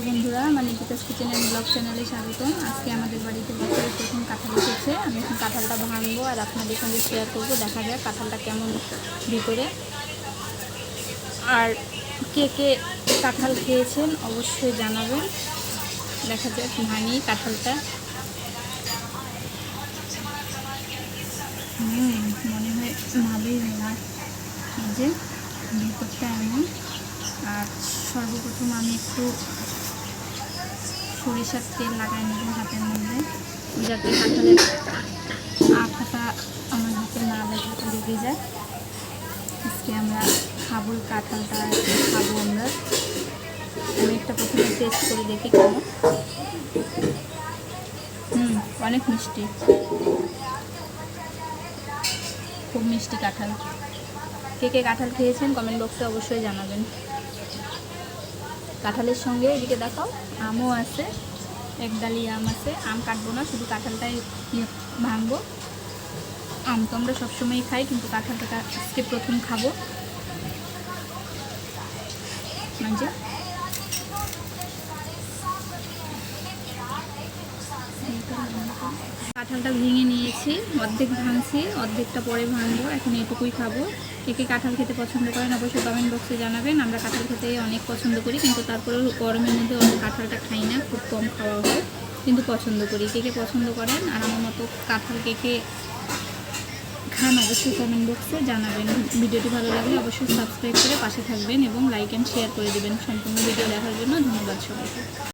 বন্ধুরা, নিকিতাস kitchen and blog চ্যানেলে স্বাগতম। আজকে আমাদের বাড়িতে বছরের প্রথম কাঁঠাল এসেছে। আমি এখন কাঁঠালটা ভাঙবো আর আপনাদের সঙ্গে শেয়ার করবো। দেখা যাক কাঁঠালটা কেমন ভিতরে। আর কে কে কাঁঠাল খেয়েছেন অবশ্যই জানাবেন। দেখা যাক ভাঙি কাঁঠালটা। মনে হয় ভালোই হয়। এই যে ভিতরটা এমন। আর সর্বপ্রথম আমি একটু সরিষার তেল লাগাই নেব হাতের মধ্যে, যাতে কাঁঠালের আঠাটা আমার হাতে না লেগে যায়। আজকে আমরা খাবো কাঁঠালটা, খাবো আমরা। আমি একটা প্রথমে টেস্ট করে দেখি কেমন। অনেক মিষ্টি, খুব মিষ্টি কাঁঠাল। কে কে কাঁঠাল খেয়েছেন কমেন্ট বক্সে অবশ্যই জানাবেন। কাঁঠালের সঙ্গে এদিকে দেখাও আমও আছে, একডালি আম আছে। আম কাটবো না, শুধু কাঁঠালটাই ভাঙবো। আম তো আমরা সবসময়ই খাই, কিন্তু কাঁঠালটা আজকে প্রথম খাবো। যে কাঁঠালটা ভেঙে নিয়েছি, অর্ধেক ভাঙছি, অর্ধেকটা পরে ভাঙবো। এখন এটুকুই খাবো। কে কে কাঁঠাল খেতে পছন্দ করেন অবশ্যই কমেন্ট বক্সে জানাবেন। আমরা কাঁঠাল খেতে অনেক পছন্দ করি, কিন্তু তারপরেও গরমের মধ্যে অনেক কাঁঠালটা খাই না, খুব কম খাওয়া হয়, কিন্তু পছন্দ করি। কে কে পছন্দ করেন আর আমার মতো কাঁঠাল কে কে খান অবশ্যই কমেন্ট বক্সে জানাবেন। ভিডিওটি ভালো লাগলে অবশ্যই সাবস্ক্রাইব করে পাশে থাকবেন এবং লাইক অ্যান্ড শেয়ার করে দেবেন। সম্পূর্ণ ভিডিও দেখার জন্য ধন্যবাদ সবাইকে।